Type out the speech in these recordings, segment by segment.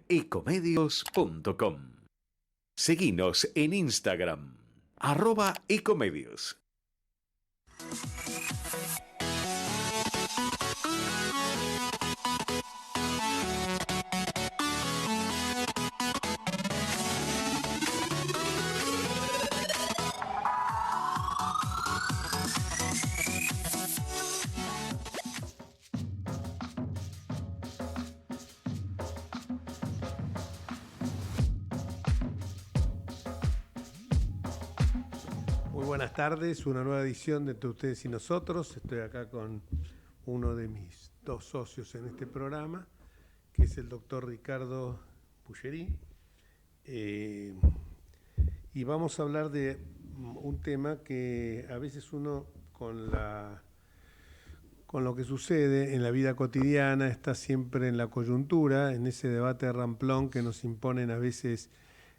ecomedios.com. Seguinos en Instagram, @ecomedios. Buenas tardes, una nueva edición de Entre Ustedes y Nosotros. Estoy acá con uno de mis dos socios en este programa, que es el doctor Ricardo Pullerí. Y vamos a hablar de un tema que a veces uno con lo que sucede en la vida cotidiana está siempre en la coyuntura, en ese debate ramplón que nos imponen a veces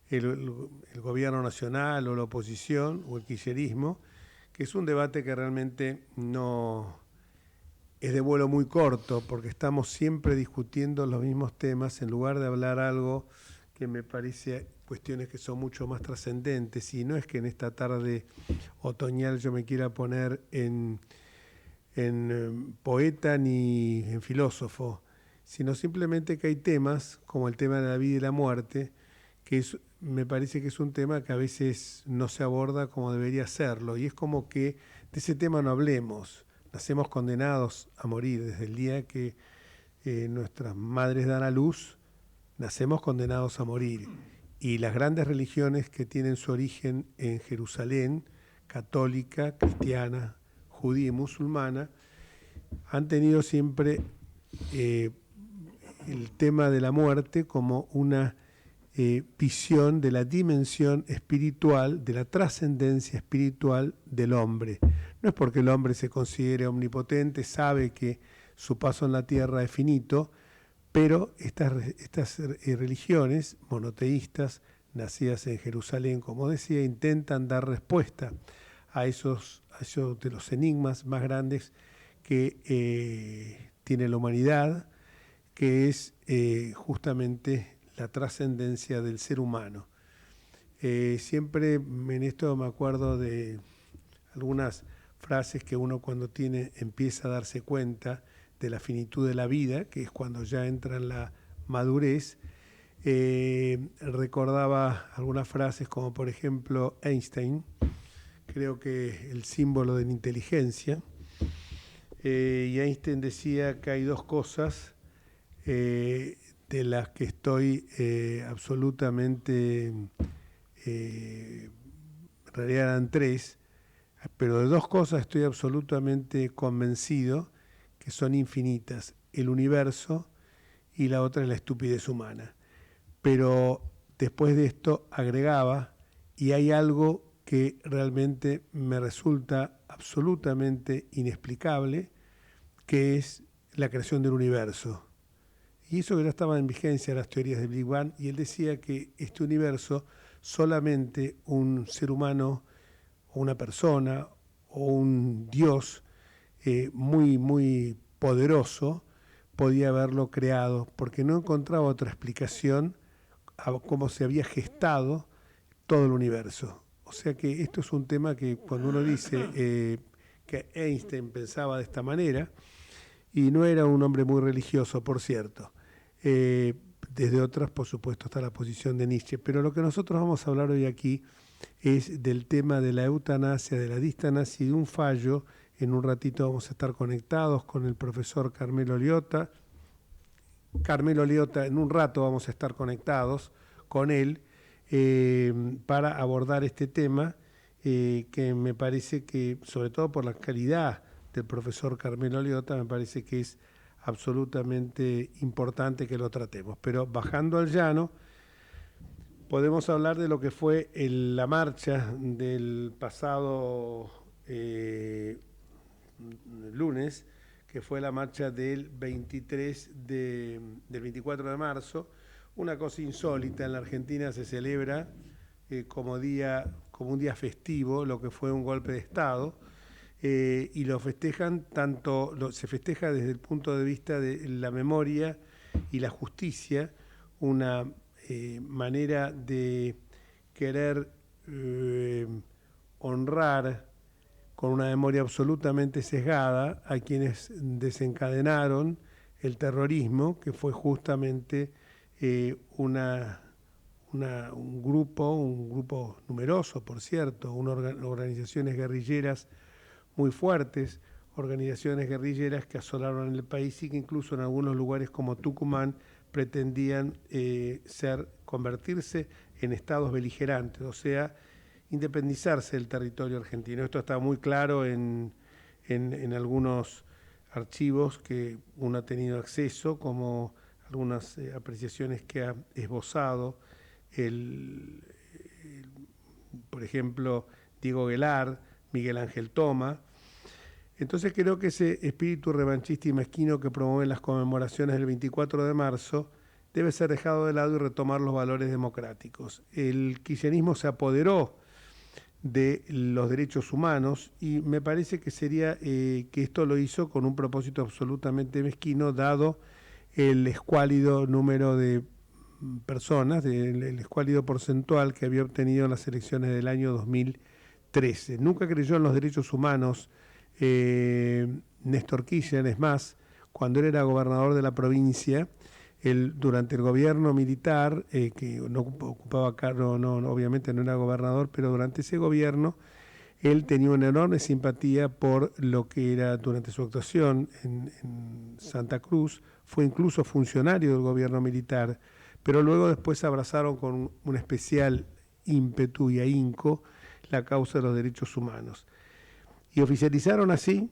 el gobierno nacional o la oposición o el kirchnerismo, que es un debate que realmente no es de vuelo muy corto, porque estamos siempre discutiendo los mismos temas en lugar de hablar algo que me parece cuestiones que son mucho más trascendentes. Y no es que en esta tarde otoñal yo me quiera poner en poeta ni en filósofo, sino simplemente que hay temas como el tema de la vida y la muerte, que me parece que es un tema que a veces no se aborda como debería serlo, y es como que de ese tema no hablemos. Nacemos condenados a morir desde el día que nuestras madres dan a luz, nacemos condenados a morir. Y las grandes religiones que tienen su origen en Jerusalén, católica, cristiana, judía y musulmana, han tenido siempre el tema de la muerte como una visión de la dimensión espiritual, de la trascendencia espiritual del hombre. No es porque el hombre se considere omnipotente, sabe que su paso en la tierra es finito, pero estas religiones monoteístas, nacidas en Jerusalén, como decía, intentan dar respuesta a esos de los enigmas más grandes que tiene la humanidad, que es justamente la trascendencia del ser humano. Siempre en esto me acuerdo de algunas frases que uno cuando empieza a darse cuenta de la finitud de la vida, que es cuando ya entra en la madurez. Recordaba algunas frases como por ejemplo Einstein, creo que el símbolo de la inteligencia, y Einstein decía que hay dos cosas de las que estoy absolutamente, en realidad eran tres, pero de dos cosas estoy absolutamente convencido que son infinitas: el universo y la otra es la estupidez humana. Pero después de esto agregaba, y hay algo que realmente me resulta absolutamente inexplicable, que es la creación del universo. Y eso que ya estaba en vigencia las teorías de Big Bang, y él decía que este universo solamente un ser humano o una persona o un Dios muy, muy poderoso podía haberlo creado, porque no encontraba otra explicación a cómo se había gestado todo el universo. O sea que esto es un tema que cuando uno dice que Einstein pensaba de esta manera, y no era un hombre muy religioso, por cierto. Desde otras, por supuesto, está la posición de Nietzsche. Pero lo que nosotros vamos a hablar hoy aquí es del tema de la eutanasia, de la distanasia y de un fallo. En un ratito vamos a estar conectados con el profesor Carmelo Liotta. En un rato vamos a estar conectados con él para abordar este tema que me parece que, sobre todo por la calidad del profesor Carmelo Liotta, me parece que es absolutamente importante que lo tratemos. Pero bajando al llano, podemos hablar de lo que fue la marcha del pasado lunes, que fue la marcha del 24 de marzo, una cosa insólita. En la Argentina se celebra como un día festivo lo que fue un golpe de Estado, y lo festejan se festeja desde el punto de vista de la memoria y la justicia, una manera de querer honrar con una memoria absolutamente sesgada a quienes desencadenaron el terrorismo, que fue justamente un grupo numeroso, por cierto, organizaciones guerrilleras muy fuertes, organizaciones guerrilleras que asolaron el país y que incluso en algunos lugares como Tucumán pretendían convertirse en estados beligerantes, o sea, independizarse del territorio argentino. Esto está muy claro en algunos archivos que uno ha tenido acceso, como algunas apreciaciones que ha esbozado por ejemplo, Diego Guelar, Miguel Ángel Toma. Entonces creo que ese espíritu revanchista y mezquino que promueven las conmemoraciones del 24 de marzo debe ser dejado de lado y retomar los valores democráticos. El kirchnerismo se apoderó de los derechos humanos y me parece que sería que esto lo hizo con un propósito absolutamente mezquino, dado el escuálido número de personas, el escuálido porcentual que había obtenido en las elecciones del año 2013. Nunca creyó en los derechos humanos Néstor Kirchner. Es más, cuando él era gobernador de la provincia, durante el gobierno militar, que no ocupaba cargo, obviamente no era gobernador, pero durante ese gobierno él tenía una enorme simpatía por lo que era durante su actuación en Santa Cruz, fue incluso funcionario del gobierno militar, pero luego después abrazaron con un especial ímpetu y ahínco la causa de los derechos humanos. Y oficializaron así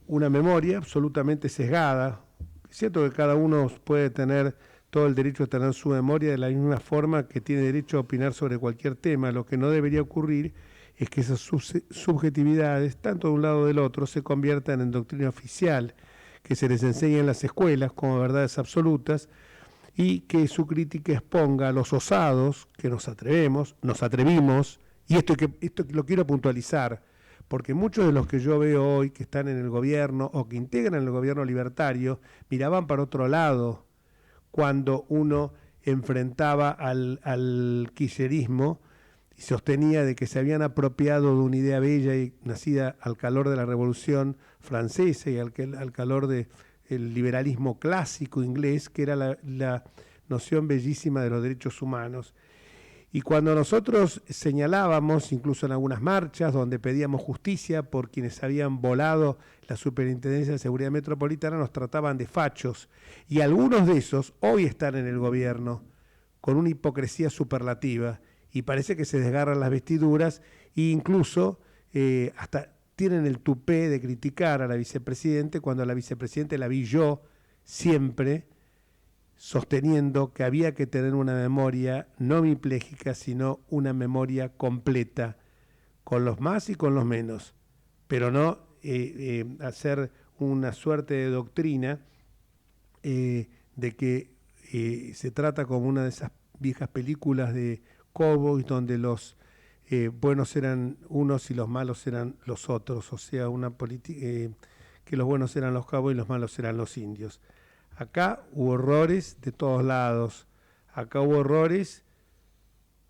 una memoria absolutamente sesgada. Es cierto que cada uno puede tener todo el derecho a tener su memoria de la misma forma que tiene derecho a opinar sobre cualquier tema. Lo que no debería ocurrir es que esas subjetividades, tanto de un lado o del otro, se conviertan en doctrina oficial, que se les enseñe en las escuelas como verdades absolutas, y que su crítica exponga a los osados, que nos atrevimos, y esto lo quiero puntualizar, porque muchos de los que yo veo hoy que están en el gobierno o que integran el gobierno libertario miraban para otro lado cuando uno enfrentaba al kirchnerismo y sostenía de que se habían apropiado de una idea bella y nacida al calor de la Revolución Francesa y al calor del liberalismo clásico inglés, que era la noción bellísima de los derechos humanos. Y cuando nosotros señalábamos, incluso en algunas marchas, donde pedíamos justicia por quienes habían volado la Superintendencia de Seguridad Metropolitana, nos trataban de fachos. Y algunos de esos hoy están en el gobierno con una hipocresía superlativa. Y parece que se desgarran las vestiduras e incluso hasta tienen el tupé de criticar a la vicepresidente, cuando a la vicepresidente la vi yo siempre sosteniendo que había que tener una memoria no hemipléjica, sino una memoria completa, con los más y con los menos, pero no hacer una suerte de doctrina de que se trata como una de esas viejas películas de cowboys donde los buenos eran unos y los malos eran los otros, o sea, que los buenos eran los cowboys y los malos eran los indios. Acá hubo errores de todos lados. Acá hubo errores,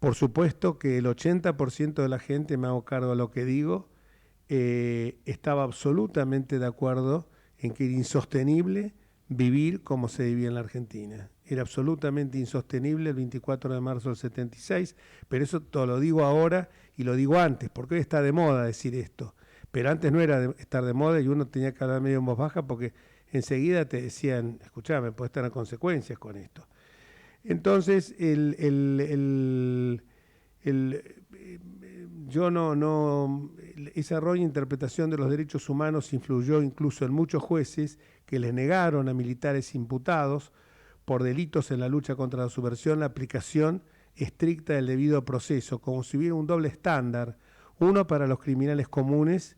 por supuesto que el 80% de la gente, me hago cargo de lo que digo, estaba absolutamente de acuerdo en que era insostenible vivir como se vivía en la Argentina. Era absolutamente insostenible el 24 de marzo del 76, pero eso todo lo digo ahora y lo digo antes, porque hoy está de moda decir esto. Pero antes no era estar de moda y uno tenía que hablar medio en voz baja porque enseguida te decían, escuchame, puedes tener consecuencias con esto. Entonces, esa errónea interpretación de los derechos humanos influyó incluso en muchos jueces que les negaron a militares imputados por delitos en la lucha contra la subversión la aplicación estricta del debido proceso, como si hubiera un doble estándar, uno para los criminales comunes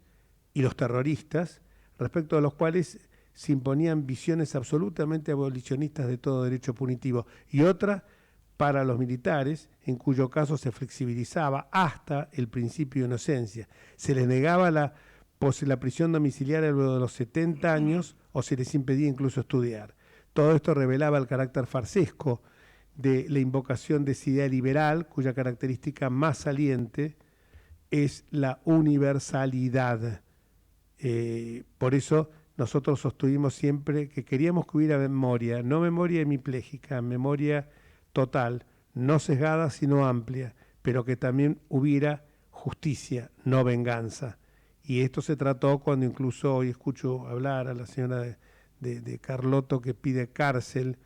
y los terroristas, respecto a los cuales se imponían visiones absolutamente abolicionistas de todo derecho punitivo, y otra para los militares, en cuyo caso se flexibilizaba hasta el principio de inocencia. Se les negaba la prisión domiciliaria luego de los 70 años o se les impedía incluso estudiar. Todo esto revelaba el carácter farsesco de la invocación de esa idea liberal, cuya característica más saliente es la universalidad. Por eso nosotros sostuvimos siempre que queríamos que hubiera memoria, no memoria hemipléjica, memoria total, no sesgada sino amplia, pero que también hubiera justicia, no venganza. Y esto se trató cuando incluso hoy escucho hablar a la señora de Carlotto que pide cárcel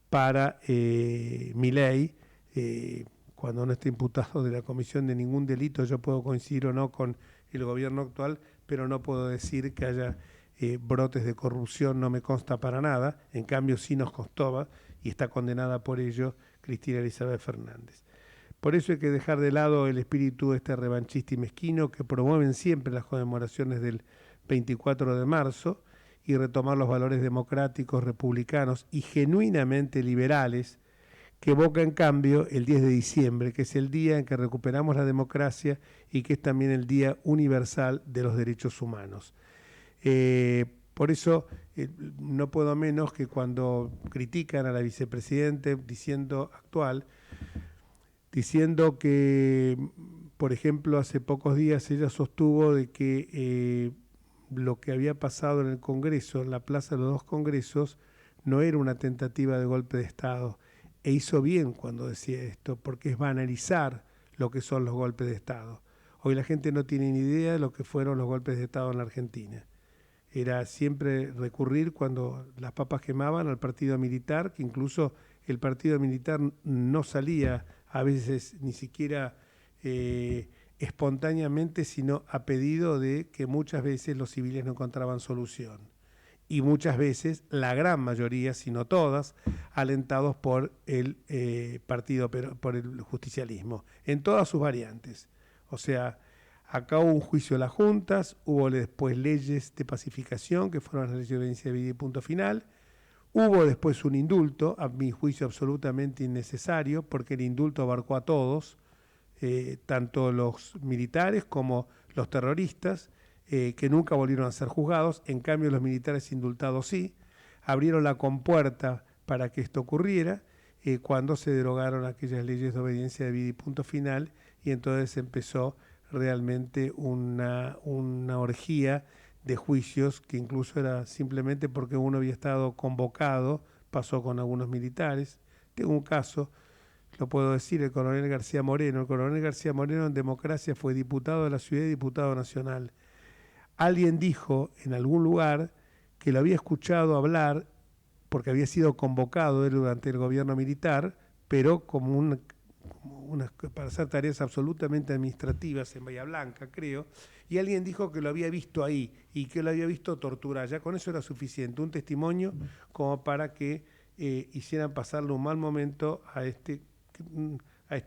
para Milei, cuando no esté imputado de la comisión de ningún delito. Yo puedo coincidir o no con el gobierno actual, pero no puedo decir que haya brotes de corrupción, no me consta para nada. En cambio sí nos costó, y está condenada por ello Cristina Elizabeth Fernández. Por eso hay que dejar de lado el espíritu revanchista y mezquino que promueven siempre las conmemoraciones del 24 de marzo y retomar los valores democráticos, republicanos y genuinamente liberales que evoca en cambio el 10 de diciembre, que es el día en que recuperamos la democracia y que es también el Día Universal de los Derechos Humanos. Por eso no puedo menos que cuando critican a la vicepresidenta actual, diciendo que, por ejemplo, hace pocos días ella sostuvo de que lo que había pasado en el Congreso, en la Plaza de los Dos Congresos, no era una tentativa de golpe de Estado. E hizo bien cuando decía esto, porque es banalizar lo que son los golpes de Estado. Hoy la gente no tiene ni idea de lo que fueron los golpes de Estado en la Argentina. Era siempre recurrir, cuando las papas quemaban, al partido militar, que incluso el partido militar no salía a veces ni siquiera espontáneamente, sino a pedido de que muchas veces los civiles no encontraban solución. Y muchas veces, la gran mayoría, si no todas, alentados por el partido, por el justicialismo, en todas sus variantes. O sea, acá hubo un juicio de las juntas, hubo después leyes de pacificación, que fueron las leyes de obediencia debida y punto final. Hubo después un indulto, a mi juicio absolutamente innecesario, porque el indulto abarcó a todos, tanto los militares como los terroristas, que nunca volvieron a ser juzgados. En cambio, los militares indultados sí, abrieron la compuerta para que esto ocurriera, cuando se derogaron aquellas leyes de obediencia debida y punto final, y entonces empezó realmente una orgía de juicios que incluso era simplemente porque uno había estado convocado, pasó con algunos militares. Tengo un caso, lo puedo decir, el coronel García Moreno. El coronel García Moreno en democracia fue diputado de la ciudad y diputado nacional. Alguien dijo en algún lugar que lo había escuchado hablar porque había sido convocado él durante el gobierno militar, pero para hacer tareas absolutamente administrativas en Bahía Blanca, creo, y alguien dijo que lo había visto ahí y que lo había visto torturar. Ya con eso era suficiente, un testimonio como para que hicieran pasarle un mal momento a este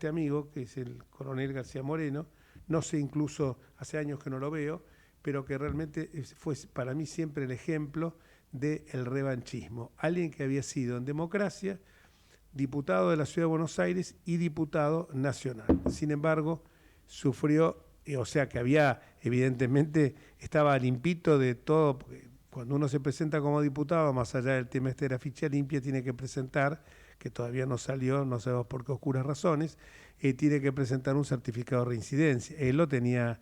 amigo, que es el coronel García Moreno. No sé, incluso hace años que no lo veo, pero que realmente fue para mí siempre el ejemplo del revanchismo. Alguien que había sido en democracia diputado de la Ciudad de Buenos Aires y diputado nacional. Sin embargo, sufrió, o sea que había, evidentemente, estaba limpito de todo, porque cuando uno se presenta como diputado, más allá del tema de la ficha limpia, tiene que presentar, que todavía no salió, no sabemos por qué oscuras razones, tiene que presentar un certificado de reincidencia. Él lo tenía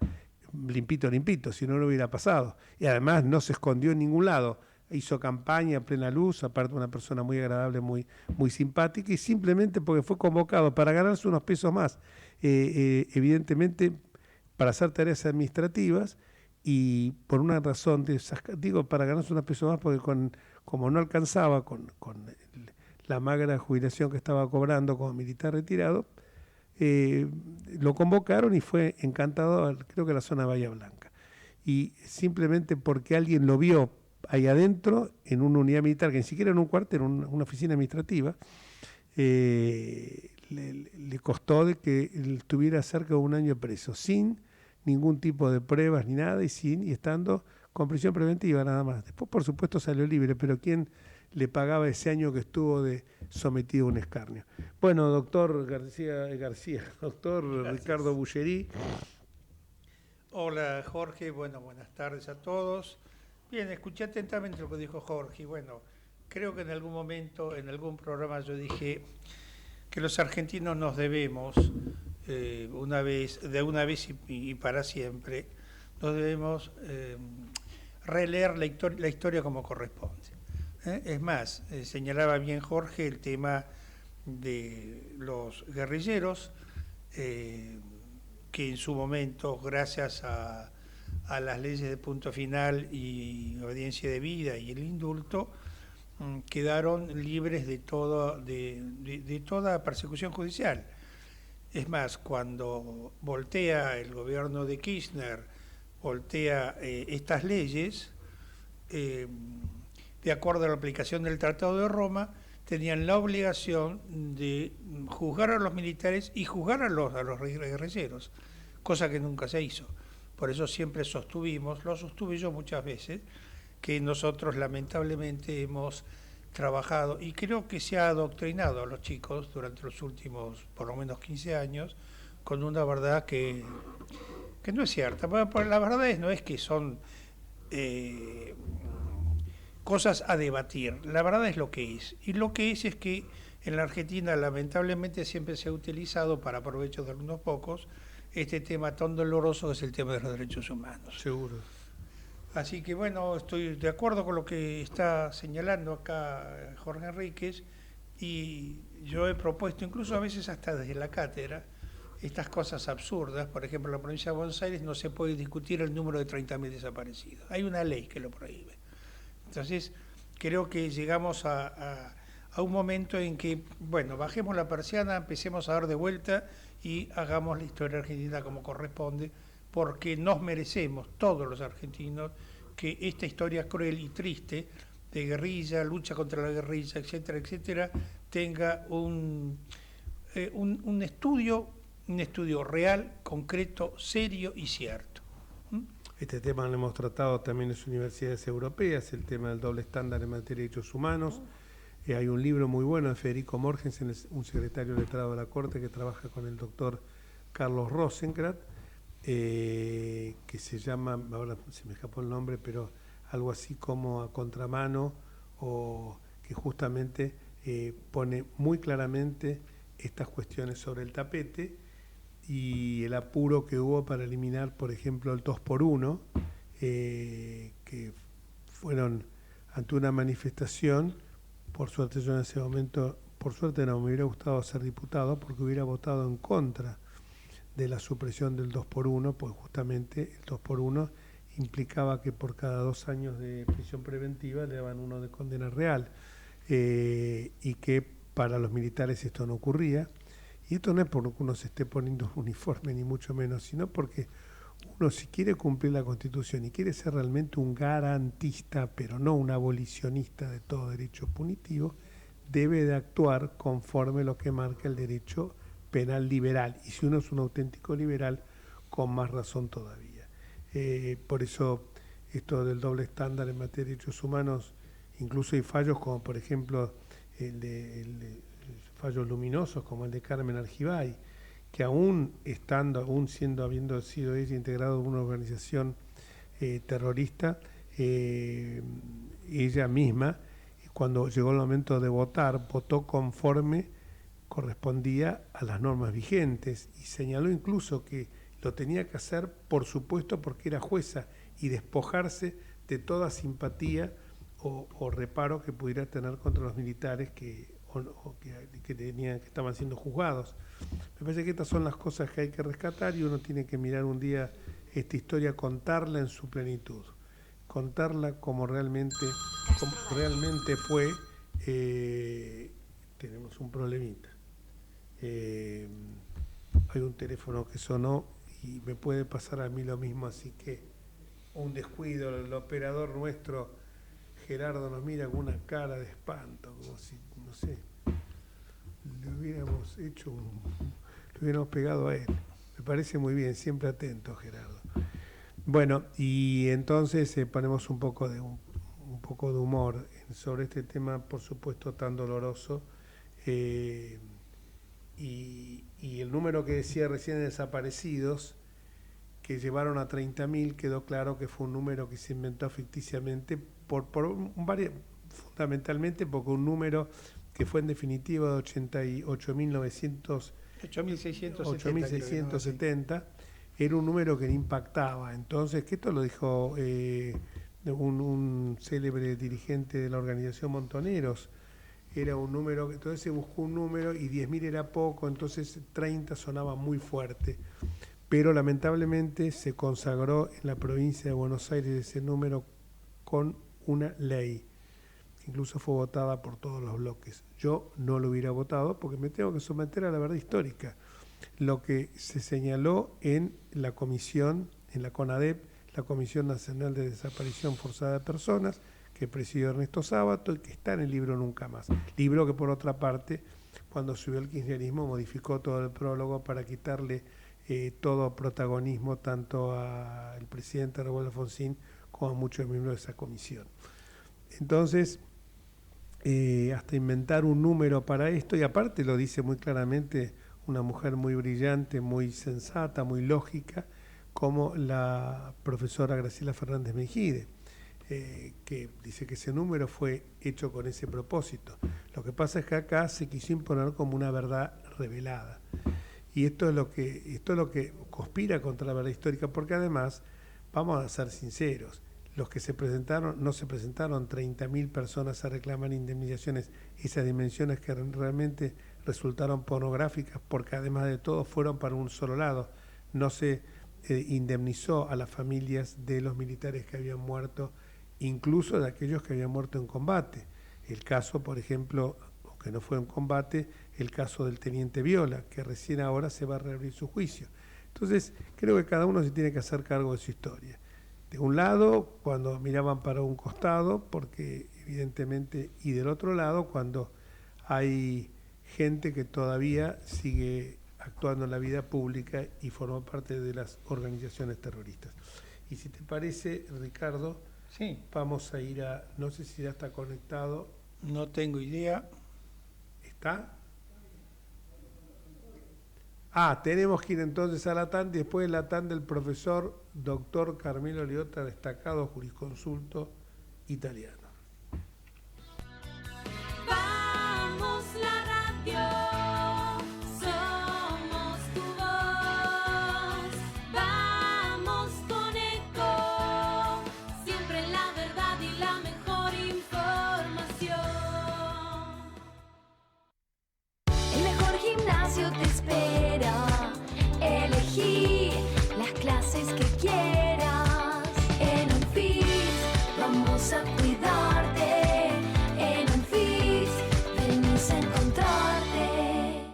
limpito, si no lo hubiera pasado. Y además no se escondió en ningún lado. Hizo campaña a plena luz, aparte una persona muy agradable, muy simpática, y simplemente porque fue convocado para ganarse unos pesos más, evidentemente para hacer tareas administrativas, y por una razón, para ganarse unos pesos más, porque como no alcanzaba con la magra jubilación que estaba cobrando como militar retirado, lo convocaron y fue encantado, creo que a la zona de Bahía Blanca. Y simplemente porque alguien lo vio ahí adentro, en una unidad militar, que ni siquiera en un cuartel, en una oficina administrativa, le costó de que estuviera cerca de un año preso, sin ningún tipo de pruebas ni nada, y estando con prisión preventiva nada más. Después, por supuesto, salió libre, pero ¿quién le pagaba ese año que estuvo sometido a un escarnio? Bueno, doctor doctor Gracias. Ricardo Bullerí. Hola Jorge, bueno, buenas tardes a todos. Bien, escuché atentamente lo que dijo Jorge. Bueno, creo que en algún momento, en algún programa yo dije que los argentinos nos debemos, de una vez y para siempre, nos debemos releer la historia como corresponde. Es más, señalaba bien Jorge el tema de los guerrilleros, que en su momento, gracias a las leyes de punto final y obediencia de vida y el indulto, quedaron libres de toda persecución judicial. Es más, cuando voltea el gobierno de Kirchner, voltea estas leyes, de acuerdo a la aplicación del Tratado de Roma, tenían la obligación de juzgar a los militares y juzgar a los guerrilleros, cosa que nunca se hizo. Por eso siempre lo sostuve yo muchas veces, que nosotros lamentablemente hemos trabajado y creo que se ha adoctrinado a los chicos durante los últimos por lo menos 15 años con una verdad que no es cierta. La verdad no es que son cosas a debatir, la verdad es lo que es. Y lo que es que en la Argentina lamentablemente siempre se ha utilizado para provecho de algunos pocos este tema tan doloroso que es el tema de los derechos humanos. Seguro. Así que bueno, estoy de acuerdo con lo que está señalando acá Jorge Enríquez, y yo he propuesto, incluso a veces hasta desde la cátedra, estas cosas absurdas. Por ejemplo, en la provincia de Buenos Aires no se puede discutir el número de 30.000 desaparecidos. Hay una ley que lo prohíbe. Entonces, creo que llegamos a un momento en que, bueno, bajemos la persiana, empecemos a dar de vuelta y hagamos la historia argentina como corresponde, porque nos merecemos, todos los argentinos, que esta historia cruel y triste de guerrilla, lucha contra la guerrilla, etcétera, etcétera, tenga un estudio real, concreto, serio y cierto. Este tema lo hemos tratado también en las universidades europeas, el tema del doble estándar en materia de derechos humanos. Hay un libro muy bueno de Federico Morgensen, un secretario letrado de la Corte que trabaja con el doctor Carlos Rosenkrantz, que se llama, ahora se me escapó el nombre, pero algo así como A Contramano, o que justamente pone muy claramente estas cuestiones sobre el tapete y el apuro que hubo para eliminar, por ejemplo, el 2x1, que fueron ante una manifestación. Por suerte yo en ese momento, por suerte no, me hubiera gustado ser diputado porque hubiera votado en contra de la supresión del 2x1, pues justamente el 2x1 implicaba que por cada 2 años de prisión preventiva le daban 1 de condena real, y que para los militares esto no ocurría. Y esto no es porque uno se esté poniendo un uniforme, ni mucho menos, sino porque uno, si quiere cumplir la Constitución y quiere ser realmente un garantista, pero no un abolicionista de todo derecho punitivo, debe de actuar conforme lo que marca el derecho penal liberal. Y si uno es un auténtico liberal, con más razón todavía. Por eso esto del doble estándar en materia de derechos humanos, incluso hay fallos como por ejemplo fallos luminosos como el de Carmen Argibay, que habiendo sido ella integrado en una organización terrorista, ella misma, cuando llegó el momento de votar, votó conforme correspondía a las normas vigentes y señaló incluso que lo tenía que hacer, por supuesto, porque era jueza, y despojarse de toda simpatía o reparo que pudiera tener contra los militares que estaban siendo juzgados. Me parece que estas son las cosas que hay que rescatar, y uno tiene que mirar un día esta historia, contarla en su plenitud, contarla como realmente fue. Tenemos un problemita. Hay un teléfono que sonó y me puede pasar a mí lo mismo, así que un descuido. El operador nuestro, Gerardo, nos mira con una cara de espanto, como si, no sé, le hubiéramos pegado a él. Me parece muy bien, siempre atento, Gerardo. Bueno, y entonces ponemos un poco de humor sobre este tema, por supuesto, tan doloroso. Y el número que decía recién de desaparecidos, que llevaron a 30.000, quedó claro que fue un número que se inventó ficticiamente fundamentalmente porque un número que fue en definitiva de 8.670, era un número que impactaba. Entonces, que esto lo dijo un célebre dirigente de la organización Montoneros, era un número, entonces se buscó un número y 10.000 era poco, entonces 30 sonaba muy fuerte. Pero lamentablemente se consagró en la provincia de Buenos Aires ese número con una ley, que incluso fue votada por todos los bloques. Yo no lo hubiera votado porque me tengo que someter a la verdad histórica. Lo que se señaló en la comisión, en la CONADEP, la Comisión Nacional de Desaparición Forzada de Personas, que presidió Ernesto Sábato y que está en el libro Nunca Más. Libro que, por otra parte, cuando subió el kirchnerismo, modificó todo el prólogo para quitarle todo protagonismo tanto al presidente Raúl Alfonsín como a muchos miembros de esa comisión. Entonces, hasta inventar un número para esto, y aparte lo dice muy claramente una mujer muy brillante, muy sensata, muy lógica, como la profesora Graciela Fernández Mejide, que dice que ese número fue hecho con ese propósito. Lo que pasa es que acá se quiso imponer como una verdad revelada. Y esto es lo que conspira contra la verdad histórica, porque además, vamos a ser sinceros, los que se presentaron, no se presentaron 30.000 personas a reclamar indemnizaciones, esas dimensiones que realmente resultaron pornográficas, porque además de todo fueron para un solo lado. No se indemnizó a las familias de los militares que habían muerto, incluso de aquellos que habían muerto en combate. El caso, por ejemplo, que no fue en combate, el caso del teniente Viola, que recién ahora se va a reabrir su juicio. Entonces, creo que cada uno se tiene que hacer cargo de su historia. De un lado, cuando miraban para un costado, porque evidentemente, y del otro lado, cuando hay gente que todavía sigue actuando en la vida pública y forma parte de las organizaciones terroristas. Y si te parece, Ricardo, sí, vamos a ir a, no sé si ya está conectado. No tengo idea. ¿Está? Tenemos que ir entonces a la TAN, después de la TAN del profesor doctor Carmelo Leotta, destacado jurisconsulto italiano. Vamos la radio, somos tu voz, vamos con Eco, siempre la verdad y la mejor información. El mejor gimnasio te espera, elegí las clases que quieras. En Unfit vamos a cuidarte, en Unfit venimos a encontrarte.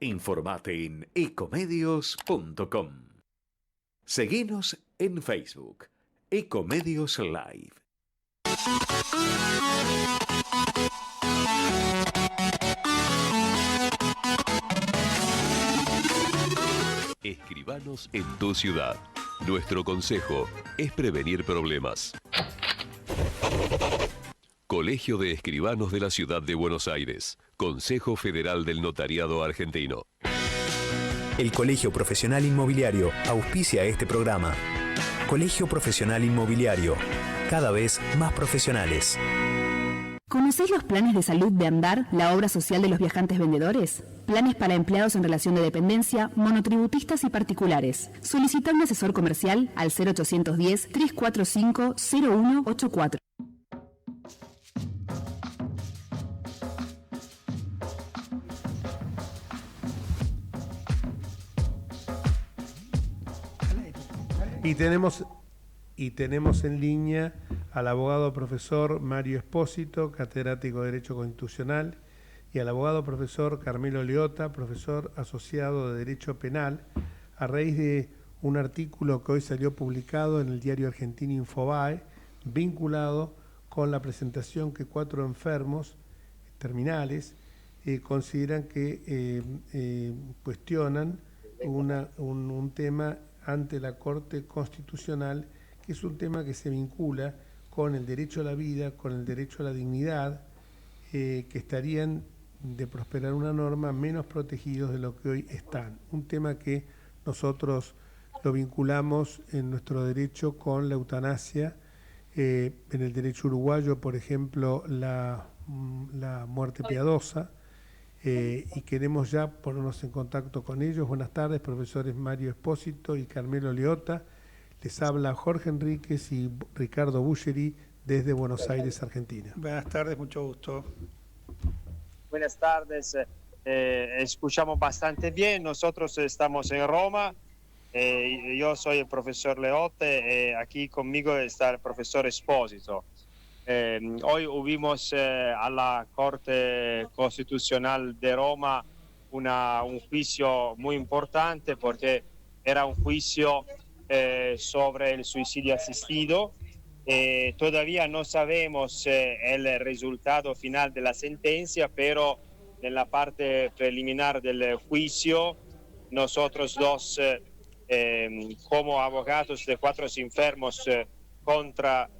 Informate en ecomedios.com. Seguinos en Facebook, Ecomedios Live. Escribanos en tu ciudad. Nuestro consejo es prevenir problemas. Colegio de Escribanos de la Ciudad de Buenos Aires. Consejo Federal del Notariado Argentino. El Colegio Profesional Inmobiliario auspicia este programa. Colegio Profesional Inmobiliario, cada vez más profesionales. ¿Conocéis los planes de salud de Andar, la obra social de los viajantes vendedores? Planes para empleados en relación de dependencia, monotributistas y particulares. Solicita un asesor comercial al 0810-345-0184. Y tenemos en línea al abogado profesor Mario Espósito, catedrático de Derecho Constitucional, y al abogado profesor Carmelo Leotta, profesor asociado de Derecho Penal, a raíz de un artículo que hoy salió publicado en el diario argentino Infobae, vinculado con la presentación que 4 enfermos terminales consideran que cuestionan un tema ante la Corte Constitucional, que es un tema que se vincula con el derecho a la vida, con el derecho a la dignidad, que estarían, de prosperar una norma, menos protegidos de lo que hoy están. Un tema que nosotros lo vinculamos en nuestro derecho con la eutanasia. En el derecho uruguayo, por ejemplo, la la muerte piadosa, y queremos ya ponernos en contacto con ellos. Buenas tardes, profesores Mario Espósito y Carmelo Leotta. Les habla Jorge Enríquez y Ricardo Buscheri desde Buenos Aires, Argentina. Buenas tardes, mucho gusto. Buenas tardes, escuchamos bastante bien. Nosotros estamos en Roma. Yo soy el profesor Leotte, aquí conmigo está el profesor Espósito. Hoy hubimos a la Corte Constitucional de Roma un juicio muy importante porque era un juicio sobre el suicidio asistido. Todavía no sabemos el resultado final de la sentencia, pero en la parte preliminar del juicio, nosotros dos, como abogados de cuatro enfermos contra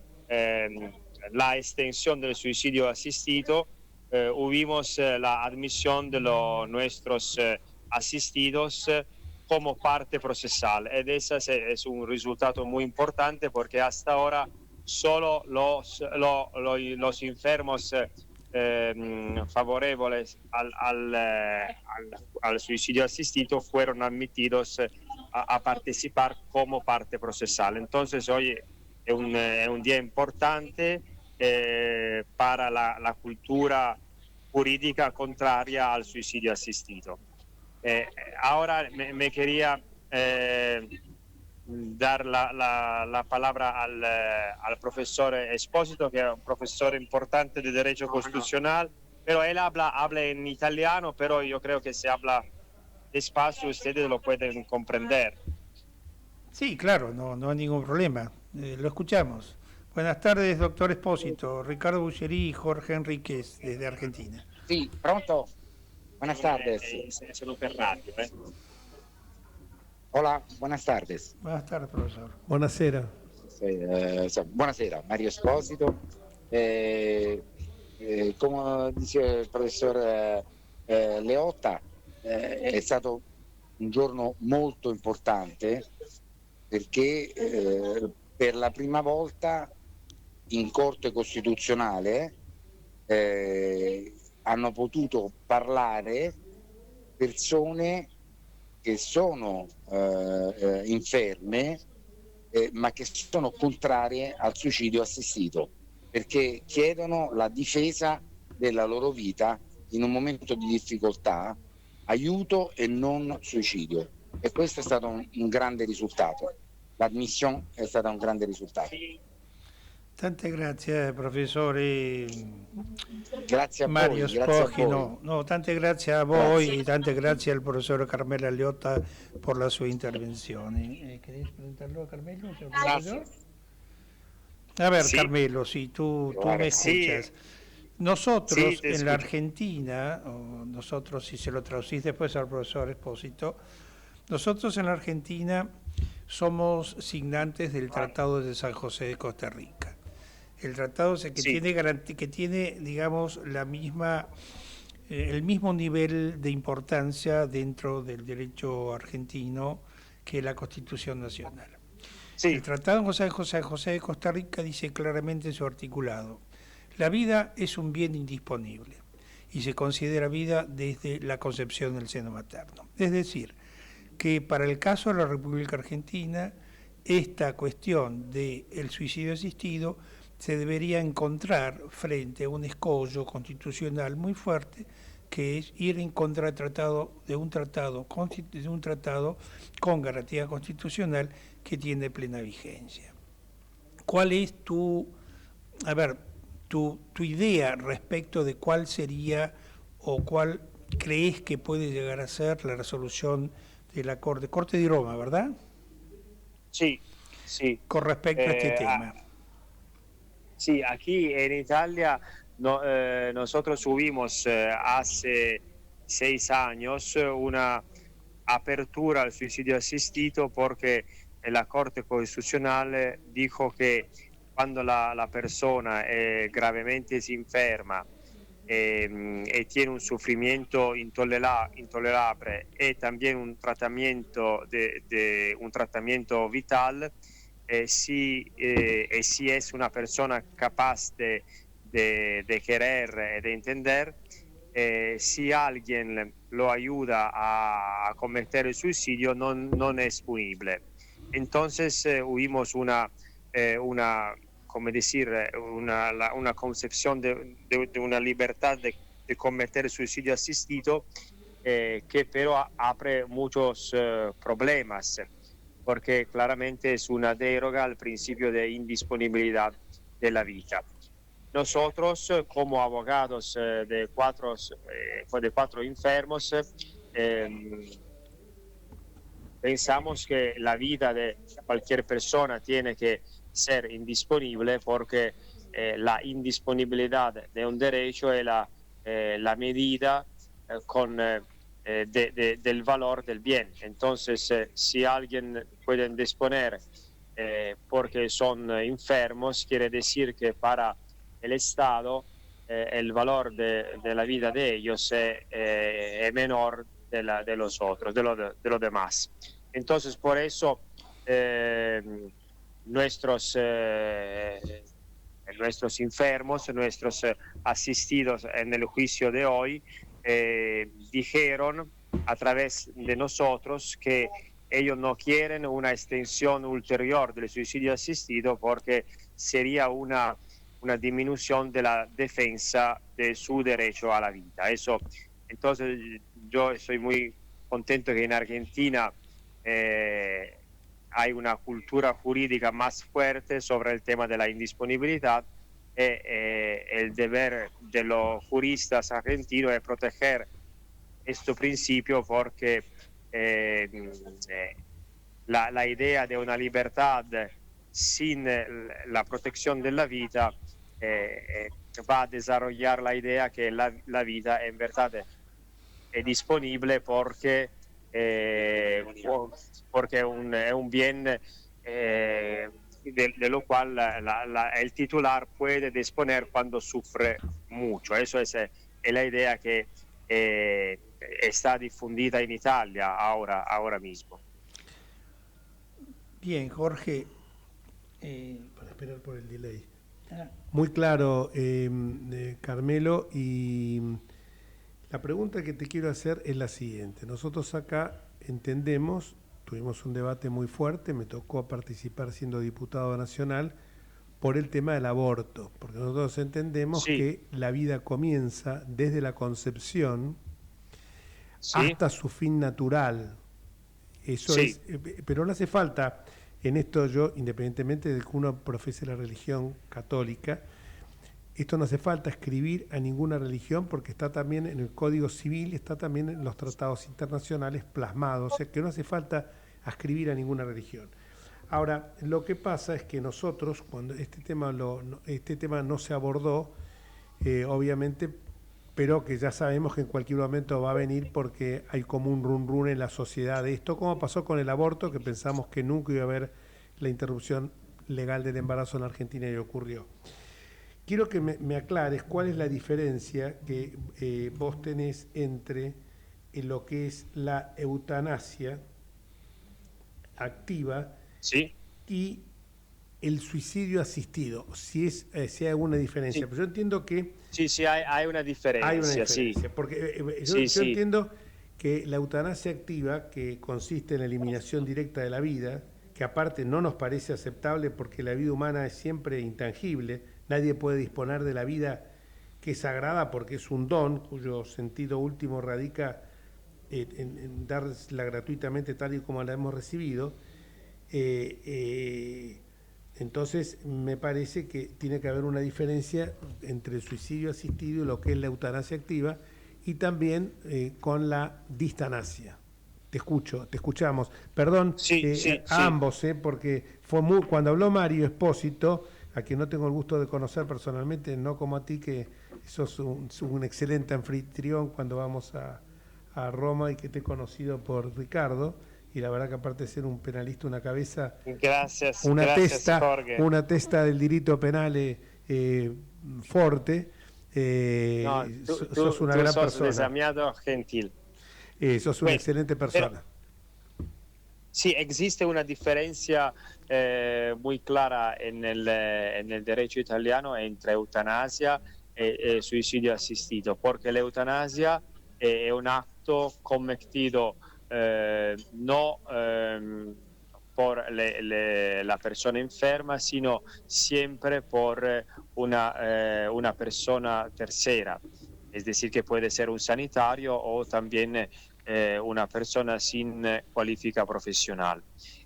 la extensión del suicidio asistido, hubimos la admisión de nuestros asistidos como parte procesal. Y ese es un resultado muy importante porque hasta ahora solo los enfermos favorables al suicidio asistido fueron admitidos a participar como parte procesal. Entonces hoy es un día importante para la cultura jurídica contraria al suicidio asistido. Ahora me quería dar la palabra al profesor Espósito, que es un profesor importante de Derecho Constitucional, pero él habla en italiano, pero yo creo que si habla despacio ustedes lo pueden comprender. Sí, claro, no hay ningún problema. Lo escuchamos. Buenas tardes, doctor Espósito. Ricardo Buscheri y Jorge Enríquez, desde Argentina. Sí, pronto. Buenas tardes. Solo per radio. Hola, buenas tardes. Buenas tardes, profesor. Buonasera. Buonasera, Mario Espósito. Come dice il professor Leotta, è stato un giorno molto importante perché per la prima volta in Corte Costituzionale hanno potuto parlare persone che sono inferme ma che sono contrarie al suicidio assistito, perché chiedono la difesa della loro vita in un momento di difficoltà, aiuto e non suicidio. E questo è stato un grande risultato. L'admissione è stata un grande risultato. Tante grazie, professore. Grazie a Mario voi, grazie a Espósito. voi. Tante grazie a voi y tante grazie al profesor Carmelo Leotta por la sua intervenzione. ¿Querés presentarlo a Carmelo, señor profesor? A ver, sí. Carmelo, sí, tú me escuchas. Sí. Nosotros en la Argentina, o nosotros si se lo traducís después al profesor Espósito, nosotros en la Argentina somos signantes del Tratado de San José de Costa Rica. El tratado que tiene, digamos, la misma, el mismo nivel de importancia dentro del derecho argentino que la Constitución Nacional. Sí. El Tratado de San José de Costa Rica dice claramente en su articulado: la vida es un bien indisponible y se considera vida desde la concepción del seno materno. Es decir, que para el caso de la República Argentina, esta cuestión del suicidio asistido se debería encontrar frente a un escollo constitucional muy fuerte, que es ir en contra de un tratado con garantía constitucional que tiene plena vigencia. ¿Cuál es tu idea respecto de cuál sería o cuál crees que puede llegar a ser la resolución de la Corte de Roma, ¿verdad? Sí. Con respecto a este tema. Sí, aquí en Italia nosotros tuvimos hace 6 años una apertura al suicidio asistido porque la Corte Constitucional dijo que cuando la persona es gravemente enferma e tiene un sufrimiento intolerable y también un tratamiento vital, si es una persona capaz de de querer, de entender, si alguien lo ayuda a cometer el suicidio, no es punible. Entonces huimos una ¿cómo decir? Una concepción de una libertad de cometer suicidio asistido, que pero abre muchos problemas, porque claramente es una deroga al principio de indisponibilidad de la vida. Nosotros, como abogados de cuatro enfermos, pensamos que la vida de cualquier persona tiene que ser indisponible, porque la indisponibilidad de un derecho es la medida del valor del bien. Entonces, si alguien puede disponer porque son enfermos, quiere decir que para el Estado el valor de la vida de ellos es menor de los otros, de los demás. Entonces, por eso nuestros enfermos, nuestros asistidos en el juicio de hoy, dijeron a través de nosotros que ellos no quieren una extensión ulterior del suicidio asistido, porque sería una disminución de la defensa de su derecho a la vida. Eso, entonces yo estoy muy contento que en Argentina hay una cultura jurídica más fuerte sobre el tema de la indisponibilidad, el deber de los juristas argentinos es proteger este principio, porque la idea de una libertad sin la protección de la vida va a desarrollar la idea que la vida en verdad es disponible porque es un bien de lo cual el titular puede disponer cuando sufre mucho. Eso es la idea que está difundida en Italia ahora mismo. Bien, Jorge. Para esperar por el delay. Muy claro, Carmelo, y la pregunta que te quiero hacer es la siguiente. Nosotros acá entendemos, tuvimos un debate muy fuerte, me tocó participar siendo diputado nacional por el tema del aborto, porque nosotros entendemos que la vida comienza desde la concepción hasta su fin natural. Eso es, pero no hace falta. En esto yo, independientemente de que uno profese la religión católica, esto no hace falta escribir a ninguna religión, porque está también en el Código Civil, está también en los tratados internacionales plasmados, o sea que no hace falta escribir a ninguna religión. Ahora, lo que pasa es que nosotros, cuando este tema no se abordó, obviamente, pero que ya sabemos que en cualquier momento va a venir, porque hay como un run en la sociedad de esto, como pasó con el aborto, que pensamos que nunca iba a haber la interrupción legal del embarazo en la Argentina y ocurrió. Quiero que me aclares cuál es la diferencia que vos tenés entre lo que es la eutanasia activa y el suicidio asistido, si hay alguna diferencia. Pero yo entiendo que... Sí, hay una diferencia. Hay una diferencia, porque yo entiendo que la eutanasia activa, que consiste en la eliminación directa de la vida, que aparte no nos parece aceptable porque la vida humana es siempre intangible, nadie puede disponer de la vida que es sagrada porque es un don, cuyo sentido último radica en darla gratuitamente tal y como la hemos recibido. Entonces me parece que tiene que haber una diferencia entre el suicidio asistido y lo que es la eutanasia activa, y también con la distanasia. Te escuchamos. Perdón a ambos, porque fue cuando habló Mario Espósito, a quien no tengo el gusto de conocer personalmente, no como a ti, que sos un excelente anfitrión cuando vamos a Roma, y que te he conocido por Ricardo. Y la verdad que aparte de ser un penalista, una cabeza, gracias, Jorge. Una testa del diritto penale forte, sos una gran persona. Desamiado, gentil. Sos una excelente persona. Sí, existe una diferencia muy clara en el derecho italiano entre eutanasia y suicidio asistido, porque la eutanasia es un acto cometido no por la persona enferma, sino siempre por una persona tercera, es decir, que puede ser un sanitario o también una persona sin cualifica profesional.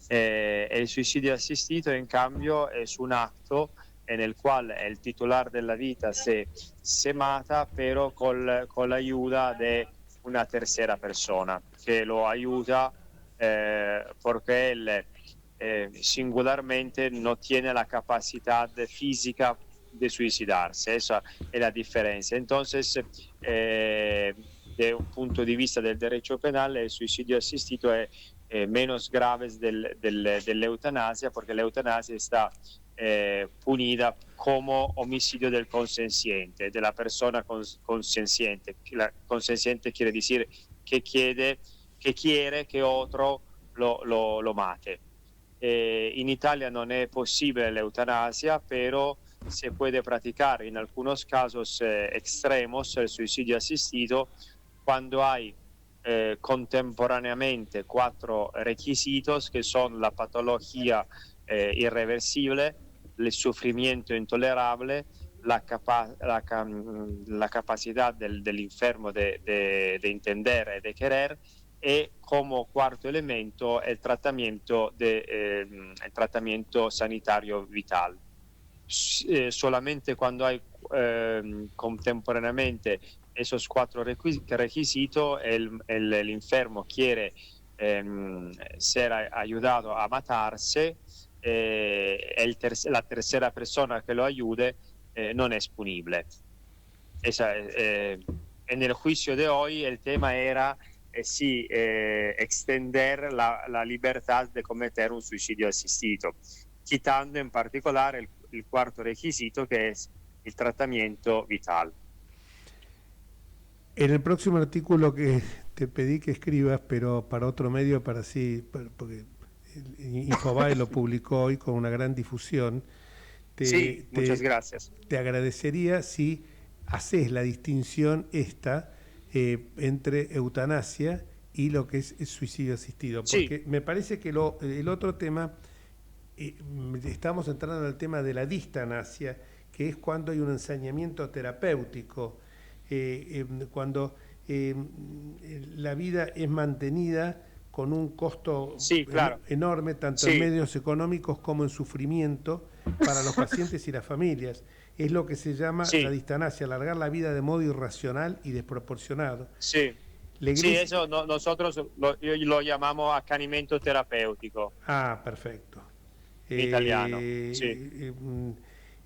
El suicidio asistido, en cambio, es un acto en el cual el titular de la vida se mata, pero con la ayuda de una tercera persona que lo ayuda porque él singularmente no tiene la capacidad física de suicidarse. Esa es la diferencia. Entonces, de un punto de vista del derecho penal, el suicidio asistido es menos grave de la eutanasia, porque la eutanasia está punida como homicidio del consensiente, de la persona consensiente. La consensiente quiere decir que quiere que otro lo mate. In Italia non è possibile l'eutanasia, pero se puede practicar en algunos casos extremos el suicidio asistido cuando hay contemporáneamente 4 requisitos que son la patología irreversible, el sufrimiento intolerable, la capacidad del enfermo de entender y de querer, y como cuarto elemento el tratamiento sanitario vital. Solamente cuando hay contemporáneamente esos 4 requisitos, el enfermo quiere ser ayudado a matarse, la tercera persona que lo ayude no es punible. En el juicio de hoy el tema era extender la libertad de cometer un suicidio asistido, quitando en particular el 4º requisito, que es el tratamiento vital. En el próximo artículo que te pedí que escribas, pero para otro medio, porque Infobae lo publicó hoy con una gran difusión, muchas gracias. Te agradecería si haces la distinción entre eutanasia y lo que es el suicidio asistido, porque me parece que el otro tema, estamos entrando en el tema de la distanasia, que es cuando hay un ensañamiento terapéutico, cuando la vida es mantenida con un costo enorme, tanto en medios económicos como en sufrimiento para los pacientes y las familias. Es lo que se llama la distanasia, alargar la vida de modo irracional y desproporcionado. Eso nosotros lo llamamos accanimiento terapéutico. Ah, perfecto. En italiano,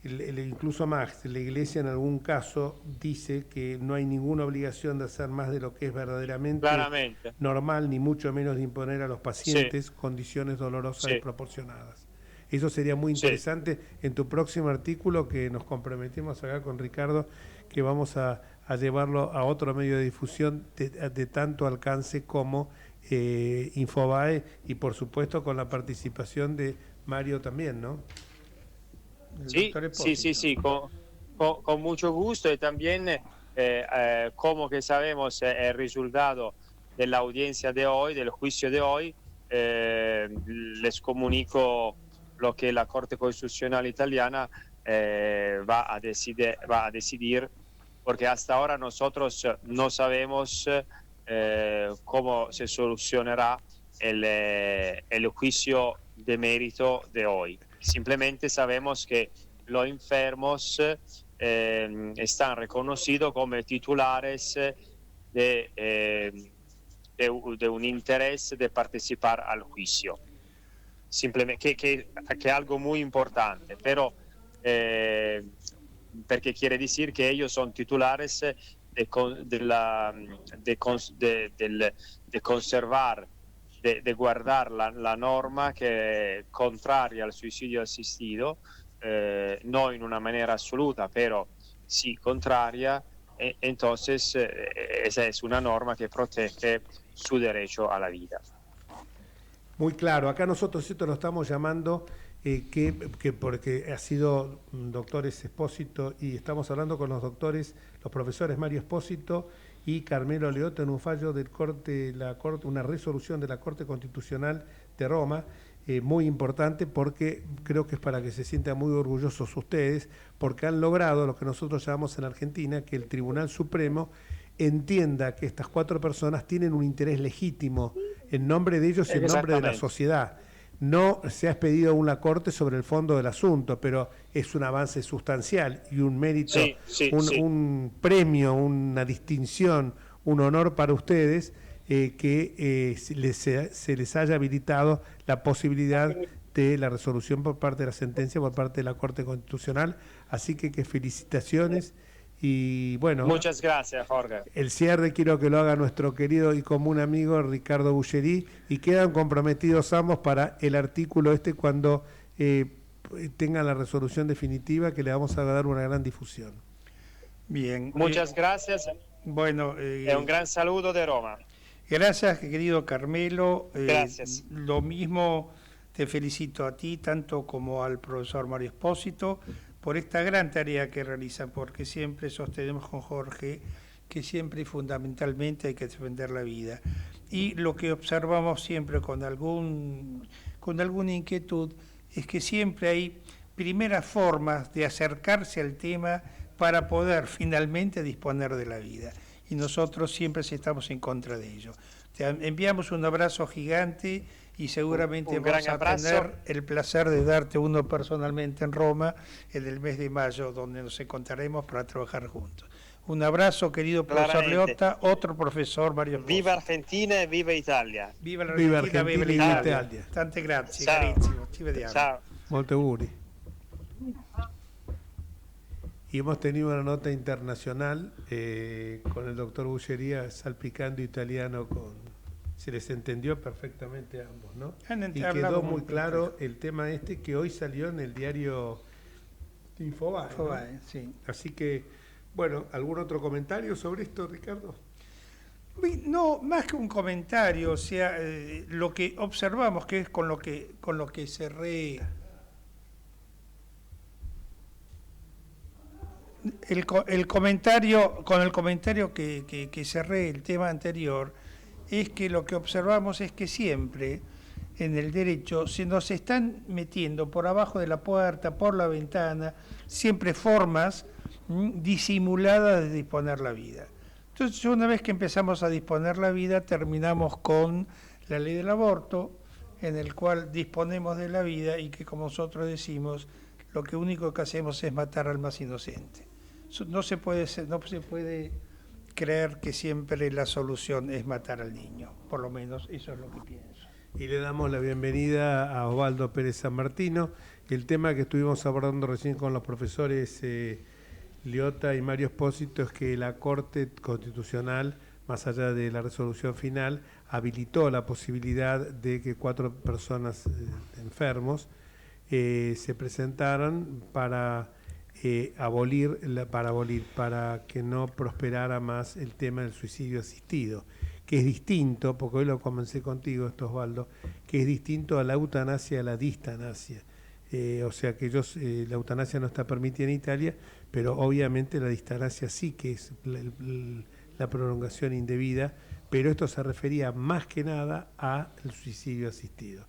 incluso más, la Iglesia en algún caso dice que no hay ninguna obligación de hacer más de lo que es verdaderamente normal, ni mucho menos de imponer a los pacientes condiciones dolorosas desproporcionadas. Eso sería muy interesante en tu próximo artículo, que nos comprometemos acá con Ricardo, que vamos a llevarlo a otro medio de difusión de tanto alcance como Infobae, y por supuesto con la participación de Mario también, ¿no? Sí, con mucho gusto. Y también, como que sabemos el resultado de la audiencia de hoy, del juicio de hoy, les comunico lo que la Corte Constitucional italiana va a decidir, porque hasta ahora nosotros no sabemos cómo se solucionará el juicio de mérito de hoy. Simplemente sabemos que los enfermos están reconocidos como titulares de un interés de participar al juicio. Simplemente que es algo muy importante, pero porque quiere decir que ellos son titulares de conservar, de guardar la norma que es contraria al suicidio asistido, no en una manera absoluta, pero sí contraria. Entonces esa es una norma que protege su derecho a la vida. Muy claro, acá nosotros esto lo estamos llamando que porque ha sido doctor Espósito y estamos hablando con los profesores Mario Espósito y Carmelo Leotta en un fallo del una resolución de la Corte Constitucional de Roma, muy importante porque creo que es para que se sientan muy orgullosos ustedes, porque han logrado lo que nosotros llamamos en Argentina, que el Tribunal Supremo entienda que estas 4 personas tienen un interés legítimo en nombre de ellos y en nombre de la sociedad. No se ha expedido una corte sobre el fondo del asunto, pero es un avance sustancial y un mérito, un premio, una distinción, un honor para ustedes que se les haya habilitado la posibilidad de la resolución por parte de la sentencia, por parte de la Corte Constitucional. Así que felicitaciones. Y bueno, muchas gracias, Jorge. El cierre quiero que lo haga nuestro querido y común amigo Ricardo Bullerí, y quedan comprometidos ambos para el artículo cuando tengan la resolución definitiva, que le vamos a dar una gran difusión. Bien. Muchas gracias. Bueno, un gran saludo de Roma. Gracias, querido Carmelo. Gracias. Lo mismo te felicito a ti, tanto como al profesor Mario Espósito, por esta gran tarea que realizan, porque siempre sostenemos con Jorge que siempre y fundamentalmente hay que defender la vida. Y lo que observamos siempre con alguna inquietud es que siempre hay primeras formas de acercarse al tema para poder finalmente disponer de la vida. Y nosotros siempre estamos en contra de ello. Te enviamos un abrazo gigante y seguramente vamos a tener el placer de darte uno personalmente en Roma en el mes de mayo, donde nos encontraremos para trabajar juntos. Un abrazo, querido profesor Leotta, otro profesor Mario Espósito. Viva Argentina e viva Italia. Viva l'Argentina, viva l'Italia. Tante grazie, carissimo. Ci vediamo. Ciao. Molto auguri. Y hemos tenido una nota internacional con el doctor Bullerí salpicando italiano se les entendió perfectamente a ambos, ¿no? Y quedó muy claro el tema que hoy salió en el diario Infobae, ¿no? Sí. Así que, bueno, ¿algún otro comentario sobre esto, Ricardo? No, más que un comentario, o sea, lo que observamos, que es con lo que cerré el comentario que cerré el tema anterior, es que lo que observamos es que siempre en el derecho se nos están metiendo por abajo de la puerta, por la ventana, siempre formas disimuladas de disponer la vida. Entonces, una vez que empezamos a disponer la vida, terminamos con la ley del aborto, en el cual disponemos de la vida y que, como nosotros decimos, lo que único que hacemos es matar al más inocente. No se puede creer que siempre la solución es matar al niño, por lo menos eso es lo que pienso. Y le damos la bienvenida a Osvaldo Pérez San Martino. El tema que estuvimos abordando recién con los profesores Leotta y Mario Espósito es que la Corte Constitucional, más allá de la resolución final, habilitó la posibilidad de que 4 personas enfermos se presentaran para para que no prosperara más el tema del suicidio asistido, que es distinto, porque hoy lo comencé contigo, Osvaldo, que es distinto a la eutanasia y a la distanasia. O sea que la eutanasia no está permitida en Italia, pero obviamente la distanasia sí, que es la prolongación indebida, pero esto se refería más que nada al suicidio asistido.